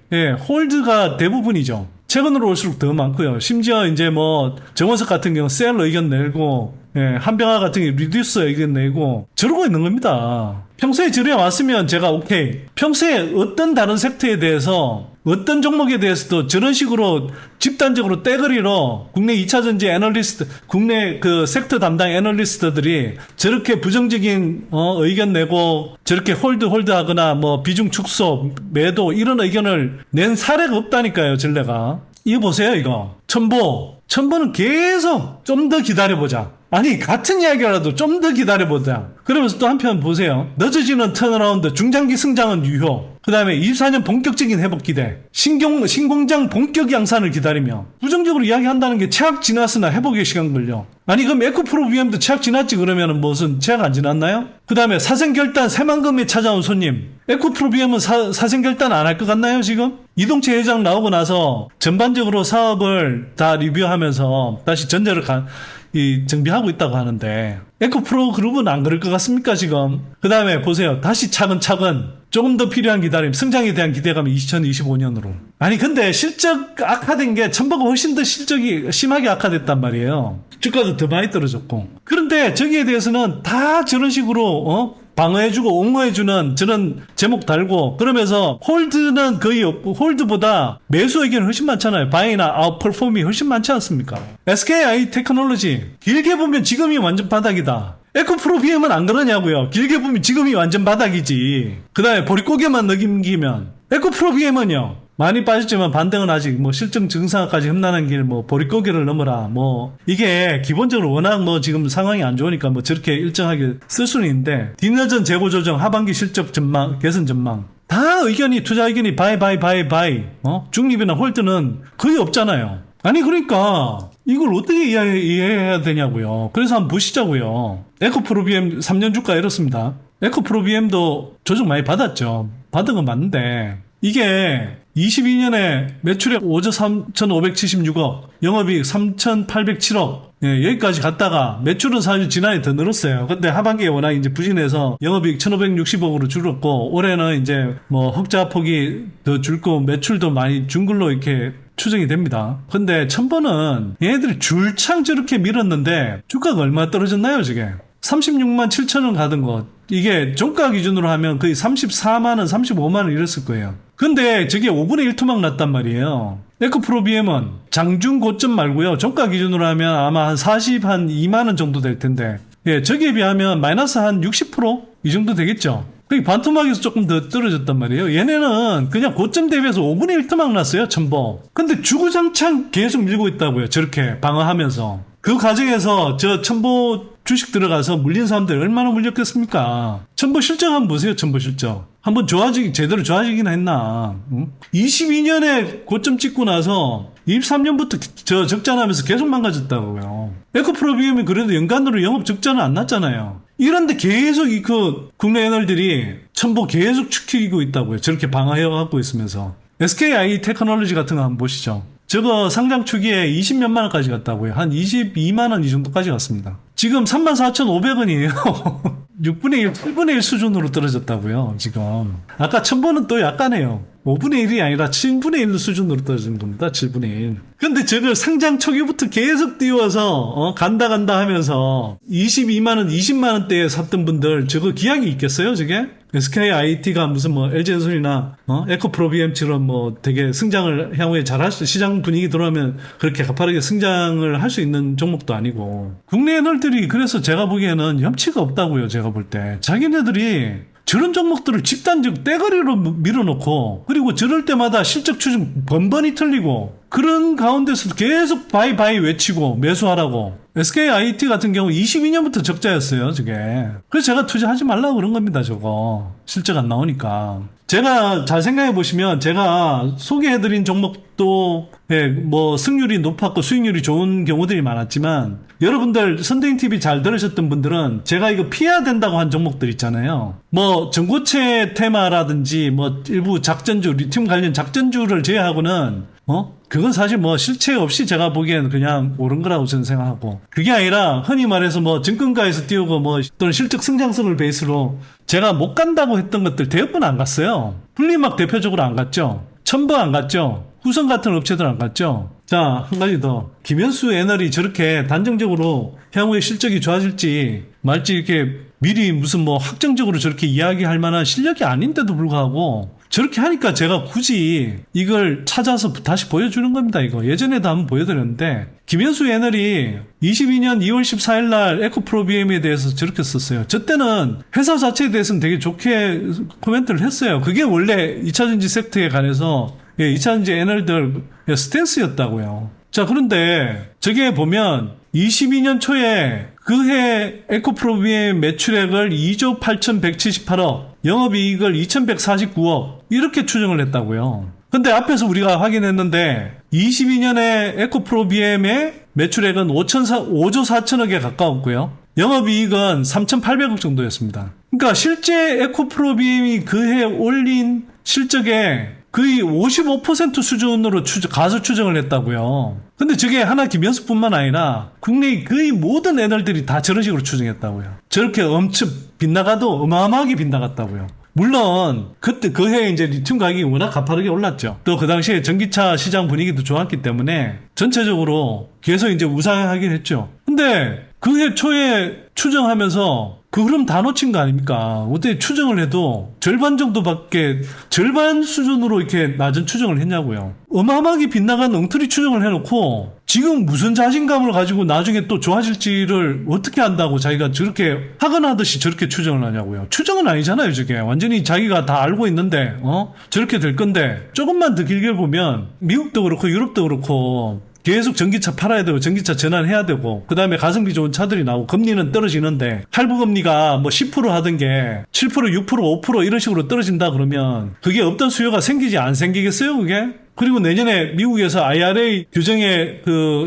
홀드가 대부분이죠. 최근으로 올수록 더 많고요. 심지어 이제 뭐 정원석 같은 경우 셀 의견 내고, 예, 한병화 같은 경우 리듀스 의견 내고 저러고 있는 겁니다. 평소에 저래 왔으면 제가 오케이. 평소에 어떤 다른 섹터에 대해서 어떤 종목에 대해서도 저런 식으로 집단적으로 떼거리로 국내 2차전지 애널리스트, 국내 그 섹터 담당 애널리스트들이 저렇게 부정적인 의견 내고 저렇게 홀드 하거나 뭐 비중 축소, 매도 이런 의견을 낸 사례가 없다니까요, 전례가. 이거 보세요, 이거. 첨보는 계속 좀 더 기다려보자. 아니, 같은 이야기라도 좀 더 기다려보자. 그러면서 또 한편 보세요. 늦어지는 턴어라운드, 중장기 승장은 유효. 그 다음에 24년 본격적인 회복 기대. 신공장 본격 양산을 기다리며. 부정적으로 이야기한다는 게 최악 지났으나 회복의 시간 걸려. 아니, 그럼 에코프로 BM도 최악 지났지 그러면 무슨 최악 안 지났나요? 그 다음에 사생결단 새만금에 찾아온 손님. 에코프로 BM은 사생결단 안 할 것 같나요, 지금? 이동채 회장 나오고 나서 전반적으로 사업을 다 리뷰하면서 다시 전제를 정비하고 있다고 하는데 에코프로 그룹은 안 그럴 것 같습니까 지금? 그 다음에 보세요. 다시 차근차근 조금 더 필요한 기다림, 성장에 대한 기대감이 2025년으로. 아니 근데 실적 악화된 게 첨보가 훨씬 더 실적이 심하게 악화됐단 말이에요. 주가도 더 많이 떨어졌고. 그런데 저기에 대해서는 다 저런 식으로 방어해주고 옹호해주는 저런 제목 달고 그러면서 홀드는 거의 없고 홀드보다 매수 의견이 훨씬 많잖아요. 바이나 아웃퍼폼이 훨씬 많지 않습니까? SKI 테크놀로지 길게 보면 지금이 완전 바닥이다. 에코프로 BM은 안 그러냐고요. 길게 보면 지금이 완전 바닥이지. 그 다음에 보릿고개만 넘기면 에코프로 BM은요. 많이 빠졌지만 반등은 아직 뭐 실적 증상까지 험난한 길 뭐 보릿고개를 넘어라 뭐 이게 기본적으로 워낙 뭐 지금 상황이 안 좋으니까 뭐 저렇게 일정하게 쓸 수는 있는데 뒤늦은 재고 조정 하반기 실적 전망 개선 전망 다 의견이 투자 의견이 바이 중립이나 홀드는 거의 없잖아요. 아니 그러니까 이걸 어떻게 이해해야 되냐고요. 그래서 한번 보시자고요. 에코프로 BM 3년 주가 이렇습니다. 에코프로 BM도 조정 많이 받았죠. 받은 건 맞는데 이게 22년에 매출액 5조 3,576억, 영업이익 3,807억, 예, 여기까지 갔다가 매출은 사실 지난해 더 늘었어요. 근데 하반기에 워낙 이제 부진해서 영업이익 1,560억으로 줄었고, 올해는 이제 뭐 흑자폭이 더 줄고 매출도 많이 준 걸로 이렇게 추정이 됩니다. 근데 첨보는 얘네들이 줄창 저렇게 밀었는데 주가가 얼마 떨어졌나요, 저게? 36만 7천 원 가던 것. 이게 종가 기준으로 하면 거의 34만 원, 35만 원 이랬을 거예요. 근데 저게 5분의 1 토막 났단 말이에요. 에코프로 BM은 장중 고점 말고요. 종가 기준으로 하면 아마 한 2만 원 정도 될 텐데. 예, 저기에 비하면 마이너스 한 60%? 이 정도 되겠죠. 그게 반토막에서 조금 더 떨어졌단 말이에요. 얘네는 그냥 고점 대비해서 5분의 1 토막 났어요, 첨보. 근데 주구장창 계속 밀고 있다고요. 저렇게 방어하면서. 그 과정에서 저 첨보 주식 들어가서 물린 사람들 얼마나 물렸겠습니까? 첨보 실적 한번 보세요, 첨보 실적. 한번 제대로 좋아지긴 했나. 응? 22년에 고점 찍고 나서 23년부터 저 적자나면서 계속 망가졌다고요. 에코프로 BM이 그래도 연간으로 영업 적자는 안 났잖아요. 이런데 계속 국내 애널들이 첨보 계속 축히고 있다고요. 저렇게 방어해갖고 있으면서. SKI 테크놀로지 같은 거 한번 보시죠. 저거 상장 초기에 20몇만 원까지 갔다고요. 한 22만 원 이 정도까지 갔습니다. 지금 34,500원이에요. 6분의 1, 8분의 1 수준으로 떨어졌다고요, 지금. 아까 첨보는 또 약간해요. 5분의 1이 아니라 7분의 1 수준으로 떨어진 겁니다, 7분의 1. 근데 저걸 상장 초기부터 계속 띄워서, 간다 하면서 22만원, 20만원대에 샀던 분들 저거 기약이 있겠어요, 저게? SKIT가 무슨 뭐 LG엔솔이나 에코프로 BM처럼 뭐 되게 승장을 향후에 잘할 수 시장 분위기 들어오면 그렇게 가파르게 승장을 할 수 있는 종목도 아니고 국내 애널들이 그래서 제가 보기에는 염치가 없다고요. 제가 볼 때 자기네들이 저런 종목들을 집단적 떼거리로 밀어놓고 그리고 저럴 때마다 실적 추정 번번이 틀리고 그런 가운데서도 계속 바이 외치고 매수하라고. SKIT 같은 경우 22년부터 적자였어요, 저게. 그래서 제가 투자하지 말라고 그런 겁니다, 저거. 실적 안 나오니까. 제가 잘 생각해 보시면 제가 소개해드린 종목도 뭐 승률이 높았고 수익률이 좋은 경우들이 많았지만 여러분들 선대인TV 잘 들으셨던 분들은 제가 이거 피해야 된다고 한 종목들 있잖아요. 뭐 전고체 테마라든지 뭐 일부 작전주, 리튬 관련 작전주를 제외하고는 그건 사실 뭐 실체 없이 제가 보기에는 그냥 옳은 거라고 저는 생각하고 그게 아니라 흔히 말해서 뭐 증권가에서 띄우고 뭐 또는 실적 성장성을 베이스로 제가 못 간다고 했던 것들 대부분 안 갔어요. 플리막 대표적으로 안 갔죠. 첨보 안 갔죠. 후성 같은 업체들 안 갔죠. 자, 한 가지 더. 김현수 애널이 저렇게 단정적으로 향후에 실적이 좋아질지 말지 이렇게 미리 무슨 뭐 확정적으로 저렇게 이야기할 만한 실력이 아닌데도 불구하고 저렇게 하니까 제가 굳이 이걸 찾아서 다시 보여주는 겁니다. 이거 예전에도 한번 보여드렸는데 김현수 애널이 22년 2월 14일 날 에코프로비엠에 대해서 저렇게 썼어요. 저 때는 회사 자체에 대해서는 되게 좋게 코멘트를 했어요. 그게 원래 2차전지 섹터에 관해서 2차전지 애널들 스탠스였다고요. 자, 그런데 저게 보면 22년 초에 그해 에코프로비엠 매출액을 2조 8,178억, 영업이익을 2,149억 이렇게 추정을 했다고요. 근데 앞에서 우리가 확인했는데 22년에 에코프로비엠의 매출액은 5조 4천억에 가까웠고요. 영업이익은 3,800억 정도였습니다. 그러니까 실제 에코프로비엠이 그해 올린 실적에 거의 55% 수준으로 가수 추정을 했다고요. 근데 저게 하나 김현수뿐만 아니라 국내의 거의 모든 애널들이 다 저런 식으로 추정했다고요. 저렇게 엄청 빗나가도 어마어마하게 빗나갔다고요. 물론 그때 그해 이제 리튬 가격이 워낙 가파르게 올랐죠. 또 그 당시에 전기차 시장 분위기도 좋았기 때문에 전체적으로 계속 이제 우상하긴 했죠. 근데 그해 초에 추정하면서 그 흐름 다 놓친 거 아닙니까? 어떻게 추정을 해도 절반 정도밖에, 절반 수준으로 이렇게 낮은 추정을 했냐고요. 어마어마하게 빗나간 엉터리 추정을 해놓고 지금 무슨 자신감을 가지고 나중에 또 좋아질지를 어떻게 안다고 자기가 저렇게 하거나 하듯이 저렇게 추정을 하냐고요. 추정은 아니잖아요, 저게. 완전히 자기가 다 알고 있는데, 저렇게 될 건데, 조금만 더 길게 보면 미국도 그렇고 유럽도 그렇고 계속 전기차 팔아야 되고 전기차 전환해야 되고 그다음에 가성비 좋은 차들이 나오고 금리는 떨어지는데 할부금리가 뭐 10% 하던 게 7%, 6%, 5% 이런 식으로 떨어진다 그러면 그게 없던 수요가 생기지 안 생기겠어요 그게? 그리고 내년에 미국에서 IRA 규정에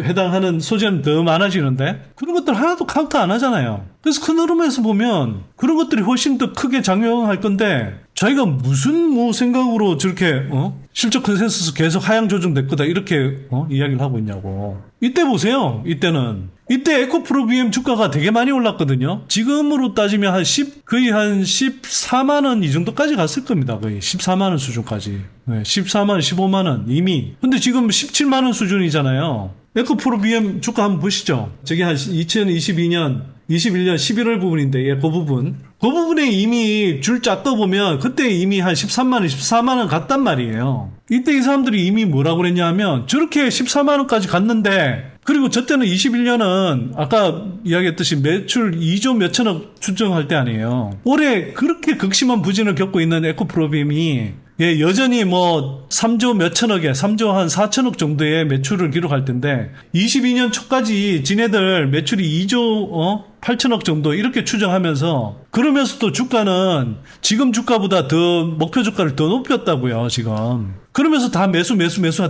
해당하는 소재는 더 많아지는데 그런 것들 하나도 카운트 안 하잖아요. 그래서 큰 흐름에서 보면 그런 것들이 훨씬 더 크게 작용할 건데 자기가 무슨 생각으로 저렇게 실적 컨센서스 계속 하향 조정될 거다 이렇게 이야기를 하고 있냐고. 이때 보세요. 이때 에코프로비엠 주가가 되게 많이 올랐거든요. 지금으로 따지면 거의 한 14만 원 이 정도까지 갔을 겁니다. 거의 14만 원 수준까지. 14만 원, 15만 원 이미. 근데 지금 17만 원 수준이잖아요. 에코프로비엠 주가 한번 보시죠. 저게 한 2022년 21년 11월 부분인데, 그 부분. 그 부분에 이미 줄 쫙 떠보면, 그때 이미 한 13만원, 14만원 갔단 말이에요. 이때 이 사람들이 이미 뭐라고 그랬냐 하면, 저렇게 14만원까지 갔는데, 그리고 저 때는 21년은, 아까 이야기했듯이 매출 2조 몇천억 추정할 때 아니에요. 올해 그렇게 극심한 부진을 겪고 있는 에코프로비엠이, 여전히 3조 몇천억에 3조 한 4천억 정도의 매출을 기록할 텐데 22년 초까지 지네들 매출이 2조 8천억 정도 이렇게 추정하면서 그러면서도 주가는 지금 주가보다 더 목표 주가를 더 높였다고요 지금. 그러면서 다 매수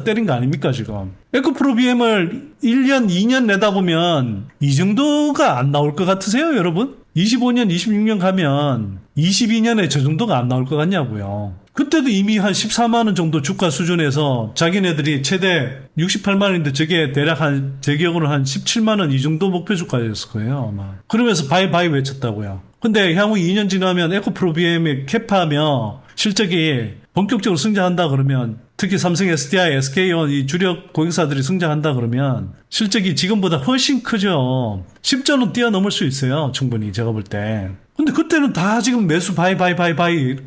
때린 거 아닙니까 지금. 에코프로비엠을 1년 2년 내다보면 이 정도가 안 나올 것 같으세요 여러분? 25년 26년 가면 22년에 저 정도가 안 나올 것 같냐고요. 그때도 이미 한 14만 원 정도 주가 수준에서 자기네들이 최대 68만 원인데 저게 대략 제 기억으로 한 17만 원 이 정도 목표 주가였을 거예요 아마. 그러면서 바이바이 외쳤다고요. 근데 향후 2년 지나면 에코프로비엠이 캡하며 실적이 본격적으로 성장한다 그러면 특히 삼성, SDI, SK온 이 주력 고객사들이 성장한다 그러면 실적이 지금보다 훨씬 크죠. 10조는 뛰어넘을 수 있어요. 충분히 제가 볼 때. 근데 그때는 다 지금 매수 바이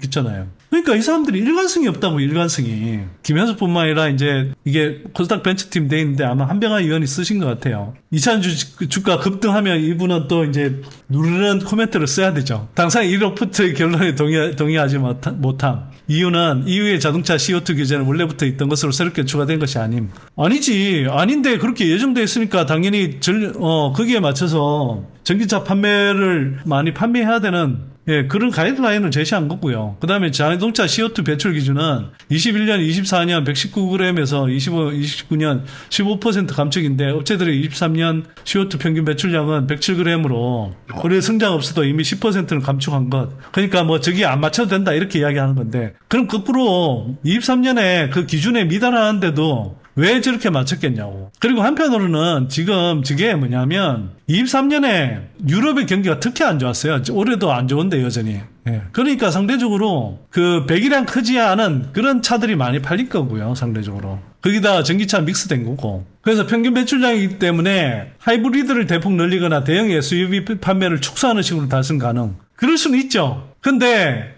있잖아요. 그러니까 이 사람들이 일관성이 없다고. 일관성이. 김현수뿐만 아니라 이제 이게 코스닥 벤처팀 돼 있는데 아마 한병화 의원이 쓰신 것 같아요. 2차 주가 급등하면 이분은 또 이제 누르는 코멘트를 써야 되죠. 당장 1억부터의 결론에 동의하지 못함. 이유는 이후에 자동차 CO2 규제는 원래부터 있던 것으로 새롭게 추가된 것이 아님. 아닌데 그렇게 예정되어 있으니까 당연히 거기에 맞춰서 전기차 판매를 많이 판매해야 되는 그런 가이드라인을 제시한 거고요. 그 다음에 자동차 CO2 배출 기준은 21년, 24년 119g에서 29년 15% 감축인데 업체들의 23년 CO2 평균 배출량은 107g으로 올해 성장 없어도 이미 10%는 감축한 것. 그러니까 저기 안 맞춰도 된다 이렇게 이야기하는 건데 그럼 거꾸로 23년에 그 기준에 미달하는데도 왜 저렇게 맞췄겠냐고. 그리고 한편으로는 지금 저게 뭐냐면 23년에 유럽의 경기가 특히 안 좋았어요. 올해도 안 좋은데 여전히. 그러니까 상대적으로 그 배기량 크지 않은 그런 차들이 많이 팔릴 거고요. 상대적으로. 거기다 전기차 믹스된 거고. 그래서 평균 배출량이기 때문에 하이브리드를 대폭 늘리거나 대형 SUV 판매를 축소하는 식으로 달성 가능. 그럴 수는 있죠. 근데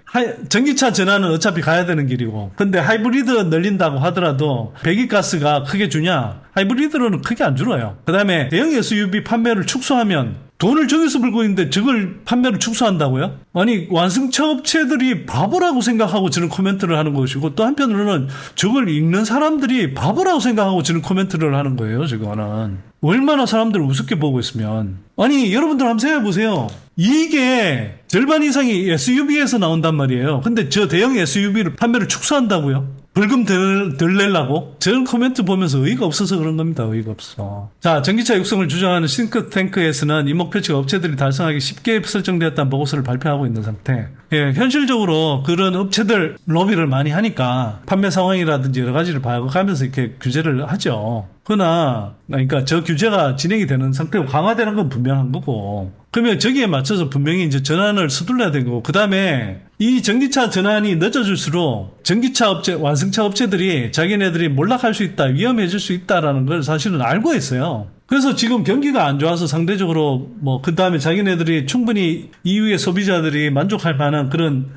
전기차 전환은 어차피 가야 되는 길이고, 근데 하이브리드 늘린다고 하더라도 배기가스가 크게 주냐? 하이브리드로는 크게 안 줄어요. 그 다음에 대형 SUV 판매를 축소하면 돈을 저기서 벌고 있는데 저걸 판매를 축소한다고요? 아니, 완승차 업체들이 바보라고 생각하고 저는 코멘트를 하는 것이고, 또 한편으로는 저걸 읽는 사람들이 바보라고 생각하고 저는 코멘트를 하는 거예요, 저거는. 얼마나 사람들을 우습게 보고 있으면. 아니, 여러분들 한번 생각해보세요. 이게 절반 이상이 SUV에서 나온단 말이에요. 근데 저 대형 SUV를 판매를 축소한다고요? 벌금 덜 내려고? 저런 코멘트 보면서 의의가 없어서 그런 겁니다. 의의가 없어. 자, 전기차 육성을 주장하는 싱크탱크에서는 이 목표치가 업체들이 달성하기 쉽게 설정되었다는 보고서를 발표하고 있는 상태. 예, 현실적으로 그런 업체들 로비를 많이 하니까 판매 상황이라든지 여러 가지를 봐가면서 이렇게 규제를 하죠. 그러니까 저 규제가 진행이 되는 상태고 강화되는 건 분명한 거고. 그러면 저기에 맞춰서 분명히 이제 전환을 서둘러야 되고, 그 다음에 이 전기차 전환이 늦어질수록 전기차 업체, 완성차 업체들이 자기네들이 몰락할 수 있다, 위험해질 수 있다라는 걸 사실은 알고 있어요. 그래서 지금 경기가 안 좋아서 상대적으로 그 다음에 자기네들이 충분히 이후의 소비자들이 만족할 만한 그런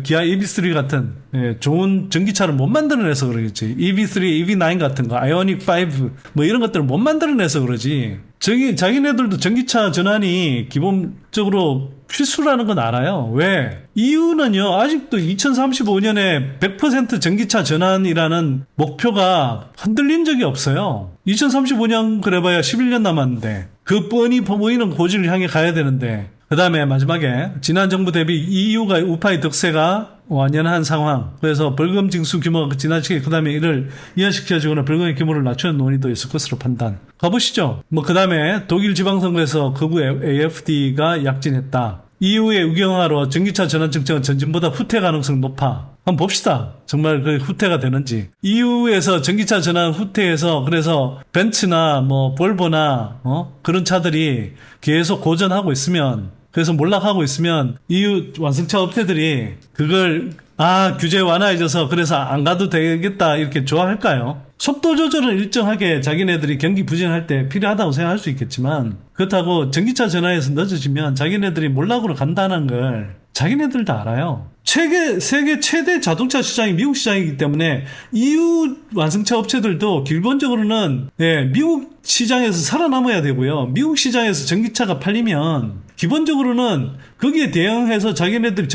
기아 EV3 같은 좋은 전기차를 못 만들어내서 그러겠지. EV3, EV9 같은 거, 아이오닉 5 이런 것들을 못 만들어내서 그러지. 자기네들도 전기차 전환이 기본적으로 필수라는 건 알아요. 왜? 이유는요, 아직도 2035년에 100% 전기차 전환이라는 목표가 흔들린 적이 없어요. 2035년 그래봐야 11년 남았는데, 그 뻔히 보이는 고지를 향해 가야 되는데, 그 다음에 마지막에 지난 정부 대비 EU가 우파의 덕세가 완연한 상황. 그래서 벌금 징수 규모가 지나치게 그 다음에 이를 이완시켜주거나 벌금의 규모를 낮추는 논의도 있을 것으로 판단. 가보시죠. 그 다음에 독일 지방선거에서 극우 AFD가 약진했다. EU의 우경화로 전기차 전환 정책은 전진보다 후퇴 가능성이 높아. 한번 봅시다. 정말 그 후퇴가 되는지. EU에서 전기차 전환 후퇴해서 그래서 벤츠나 볼보나 그런 차들이 계속 고전하고 있으면, 그래서 몰락하고 있으면 EU 완성차 업체들이 그걸 규제 완화해줘서 그래서 안 가도 되겠다 이렇게 좋아할까요? 속도 조절은 일정하게 자기네들이 경기 부진할 때 필요하다고 생각할 수 있겠지만, 그렇다고 전기차 전환에서 늦어지면 자기네들이 몰락으로 간다는 걸 자기네들도 알아요. 세계 최대 자동차 시장이 미국 시장이기 때문에 EU 완성차 업체들도 기본적으로는 미국 시장에서 살아남아야 되고요. 미국 시장에서 전기차가 팔리면 기본적으로는 거기에 대응해서 자기네들이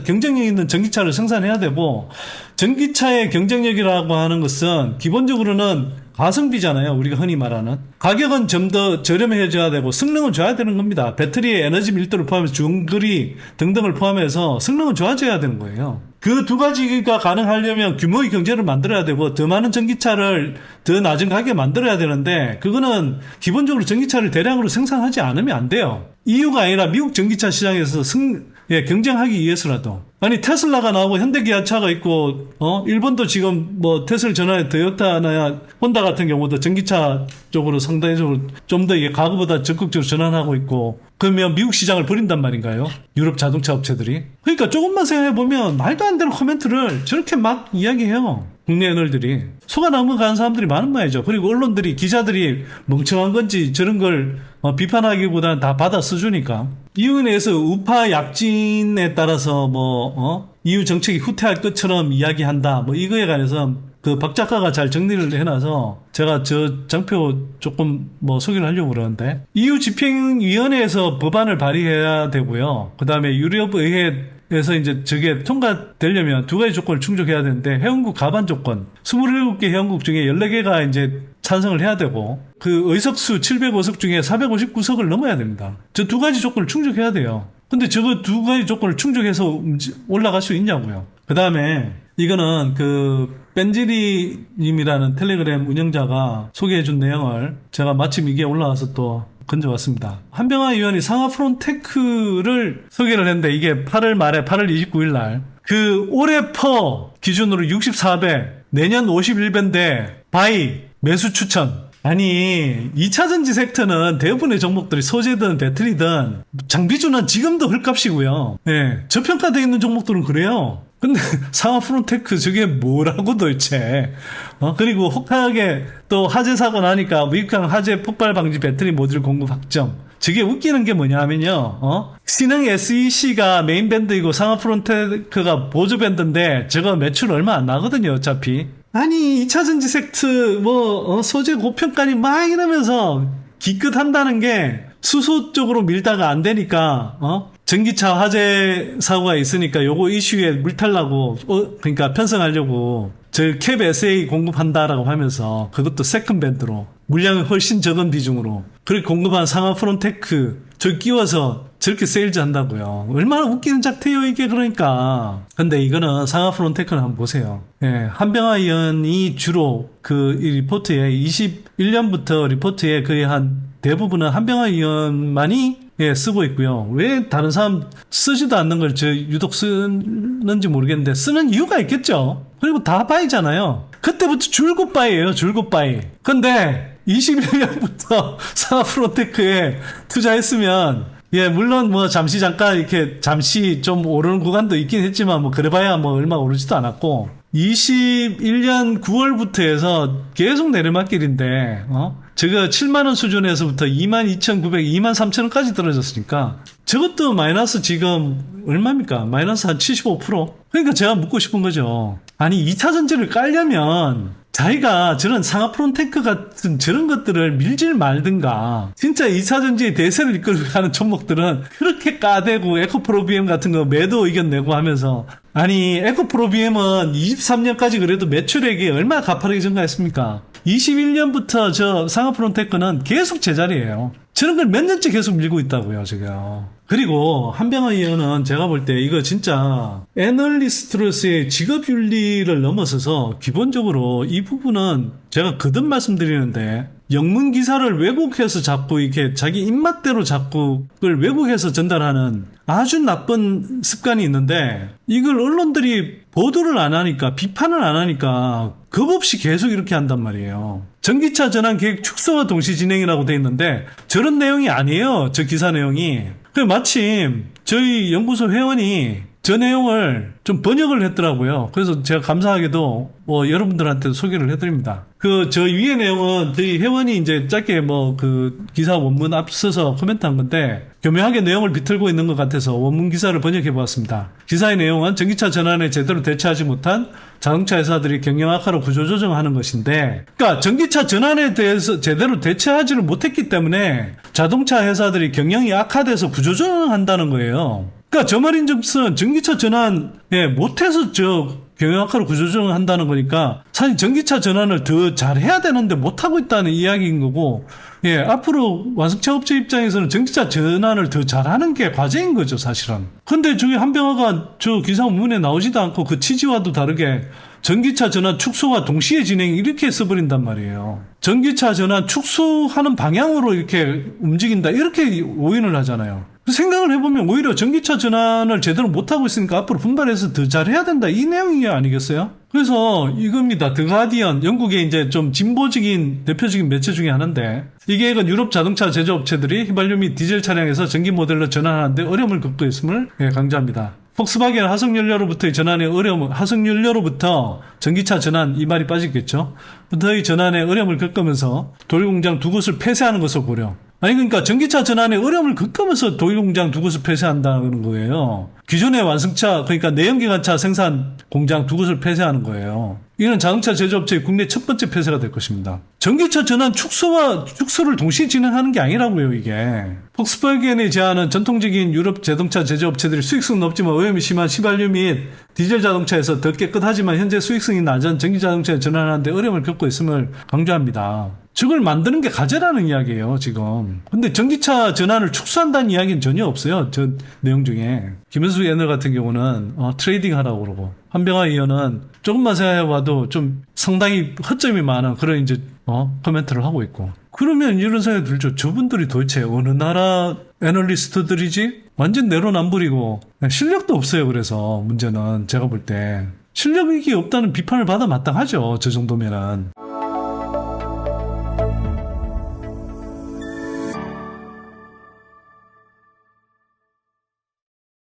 경쟁력 있는 전기차를 생산해야 되고, 전기차의 경쟁력이라고 하는 것은 기본적으로는 가성비잖아요. 우리가 흔히 말하는. 가격은 좀 더 저렴해져야 되고 성능은 좋아야 되는 겁니다. 배터리의 에너지 밀도를 포함해서 중거리 등등을 포함해서 성능은 좋아져야 되는 거예요. 그 두 가지가 가능하려면 규모의 경제를 만들어야 되고 더 많은 전기차를 더 낮은 가격에 만들어야 되는데, 그거는 기본적으로 전기차를 대량으로 생산하지 않으면 안 돼요. EU가 아니라 미국 전기차 시장에서 경쟁하기 위해서라도. 아니, 테슬라가 나오고 현대기아차가 있고 일본도 지금 테슬 전환에 토요타나 혼다 같은 경우도 전기차 쪽으로 상당히적으로 좀 더 과거보다 적극적으로 전환하고 있고, 그러면 미국 시장을 버린단 말인가요? 유럽 자동차 업체들이. 그러니까 조금만 생각해보면 말도 안 되는 코멘트를 저렇게 막 이야기해요. 국내 애널들이. 속아 넘어가는 사람들이 많은 말이죠. 그리고 언론들이, 기자들이 멍청한 건지 저런 걸 비판하기보다는 다 받아 써주니까. 이유에 대해서 우파 약진에 따라서 EU 정책이 후퇴할 것처럼 이야기한다. 이거에 관해서 박 작가가 잘 정리를 해놔서 제가 저 장표 조금 소개를 하려고 그러는데, EU 집행위원회에서 법안을 발의해야 되고요. 그 다음에 유럽의회에서 이제 저게 통과되려면 두 가지 조건을 충족해야 되는데, 회원국 가반 조건, 27개 회원국 중에 14개가 이제 찬성을 해야 되고, 그 의석수 705석 중에 459석을 넘어야 됩니다. 저 두 가지 조건을 충족해야 돼요. 근데 저거 두 가지 조건을 충족해서 올라갈 수 있냐고요. 그 다음에 이거는 벤지리 님이라는 텔레그램 운영자가 소개해준 내용을 제가 마침 이게 올라와서 또 건져왔습니다. 한병화 의원이 상하 프론테크를 소개를 했는데, 이게 8월 말에 8월 29일 날 올해 퍼 기준으로 64배, 내년 51배인데 바이 매수 추천. 아니, 2차전지 섹터는 대부분의 종목들이 소재든 배터리든 장비주는 지금도 헐값이고요. 저평가되어 있는 종목들은 그래요. 근데 상하 프론테크 저게 뭐라고 도대체? 그리고 혹하게 또 화재 사고 나니까 미국형 화재 폭발 방지 배터리 모듈 공급 확정. 저게 웃기는 게 뭐냐면요, 신흥 SEC가 메인 밴드이고 상하 프론테크가 보조 밴드인데 저거 매출 얼마 안 나거든요, 어차피. 아니, 2차 전지 섹트, 소재 고평가니 막 이러면서 기껏 한다는 게 수소 쪽으로 밀다가 안 되니까, 전기차 화재 사고가 있으니까 요거 이슈에 물탈라고, 그러니까 편성하려고 저 캡 SA 공급한다라고 하면서 그것도 세컨 밴드로 물량이 훨씬 적은 비중으로 그렇게 공급한 상하 프론테크 저 끼워서 저렇게 세일즈 한다고요. 얼마나 웃기는 작태요 이게 그러니까. 근데 이거는 상하 프론테크는 한번 보세요. 예, 한병화 의원이 주로 이 리포트에 21년부터 리포트에 거의 한 대부분은 한병화 의원만이 쓰고 있고요. 왜 다른 사람 쓰지도 않는 걸 저 유독 쓰는지 모르겠는데 쓰는 이유가 있겠죠. 그리고 다 바이잖아요. 그때부터 줄곧 바이예요. 줄곧 바이. 근데 21년부터 상하 프론테크에 투자했으면 물론 잠깐 이렇게 잠시 좀 오르는 구간도 있긴 했지만 그래봐야 얼마 오르지도 않았고 21년 9월부터 해서 계속 내리막길인데 저거 7만원 수준에서부터 22,900, 23,000원까지 떨어졌으니까 저것도 마이너스 지금 얼마입니까? 마이너스 한 75%? 그러니까 제가 묻고 싶은 거죠. 아니 2차 전지를 깔려면 자기가 저런 상하 프론테크 같은 저런 것들을 밀질 말든가 진짜 2차 전지의 대세를 이끌고 가는 종목들은 그렇게 까대고 에코프로비엠 같은 거 매도 의견 내고 하면서 아니 에코프로비엠은 23년까지 그래도 매출액이 얼마나 가파르게 증가했습니까? 21년부터 저 상하 프론테크는 계속 제자리예요. 저런 걸 몇 년째 계속 밀고 있다고요, 제가. 그리고 한병화 의원은 제가 볼 때 이거 진짜 애널리스트로서의 직업윤리를 넘어서서 기본적으로 이 부분은 제가 거듭 말씀드리는데 영문 기사를 왜곡해서 자꾸 이렇게 자기 입맛대로 자꾸 그걸 왜곡해서 전달하는 아주 나쁜 습관이 있는데 이걸 언론들이 보도를 안 하니까 비판을 안 하니까 겁없이 계속 이렇게 한단 말이에요. 전기차 전환 계획 축소와 동시 진행이라고 돼 있는데 저런 내용이 아니에요. 저 기사 내용이. 마침 저희 연구소 회원이 저 내용을 좀 번역을 했더라고요. 그래서 제가 감사하게도 여러분들한테 소개를 해드립니다. 저 위의 내용은 저희 회원이 이제 짧게 기사 원문 앞서서 코멘트한 건데 교묘하게 내용을 비틀고 있는 것 같아서 원문 기사를 번역해 보았습니다. 기사의 내용은 전기차 전환에 제대로 대처하지 못한 자동차 회사들이 경영 악화로 구조조정하는 것인데, 그러니까 전기차 전환에 대해서 제대로 대처하지를 못했기 때문에 자동차 회사들이 경영이 악화돼서 구조조정한다는 거예요. 그러니까 저 말인즉슨 전기차 전환 못해서 경영 악화로 구조조정을 한다는 거니까 사실 전기차 전환을 더 잘해야 되는데 못하고 있다는 이야기인 거고 앞으로 완성차 업체 입장에서는 전기차 전환을 더 잘하는 게 과제인 거죠 사실은. 근데 저기 한병화가 저 기사 문에 나오지도 않고 그 취지와도 다르게 전기차 전환 축소와 동시에 진행 이렇게 써버린단 말이에요. 전기차 전환 축소하는 방향으로 이렇게 움직인다 이렇게 오인을 하잖아요. 생각을 해보면 오히려 전기차 전환을 제대로 못하고 있으니까 앞으로 분발해서 더 잘해야 된다 이 내용이 아니겠어요? 그래서 이겁니다. 더 가디언, 영국의 이제 좀 진보적인 대표적인 매체 중에 하나인데 이게 유럽 자동차 제조업체들이 휘발유 및 디젤 차량에서 전기 모델로 전환하는데 어려움을 겪고 있음을 강조합니다. 폭스바겐 화석연료로부터의 전환의 어려움, 화석연료로부터 전기차 전환 이 말이 빠지겠죠. 부터의 전환에 어려움을 겪으면서 도율공장 두 곳을 폐쇄하는 것을 고려. 아니 그러니까 전기차 전환에 어려움을 겪으면서 도율공장 두 곳을 폐쇄한다는 거예요. 기존의 완성차 그러니까 내연기관차 생산 공장 두 곳을 폐쇄하는 거예요. 이는 자동차 제조업체의 국내 첫 번째 폐쇄가 될 것입니다. 전기차 전환 축소를 동시에 진행하는 게 아니라고요 이게. 폭스바겐이 제안은 전통적인 유럽 자동차 제조업체들이 수익성은 없지만 오염이 심한 휘발유 및 디젤 자동차에서 더 깨끗하지만 현재 수익성이 낮은 전기 자동차에 전환하는데 어려움을 겪고 있음을 강조합니다. 저걸 만드는 게 과제라는 이야기예요 지금. 근데 전기차 전환을 축소한다는 이야기는 전혀 없어요 저 내용 중에. 김현수 애널 같은 경우는 트레이딩 하라고 그러고 한병화 의원은 조금만 생각해봐도 좀 상당히 허점이 많은 그런 이제 코멘트를 하고 있고. 그러면 이런 생각이 들죠. 저분들이 도대체 어느 나라 애널리스트들이지? 완전 내로남불이고 실력도 없어요. 그래서 문제는 제가 볼 때 실력이 없다는 비판을 받아 마땅하죠. 저 정도면은.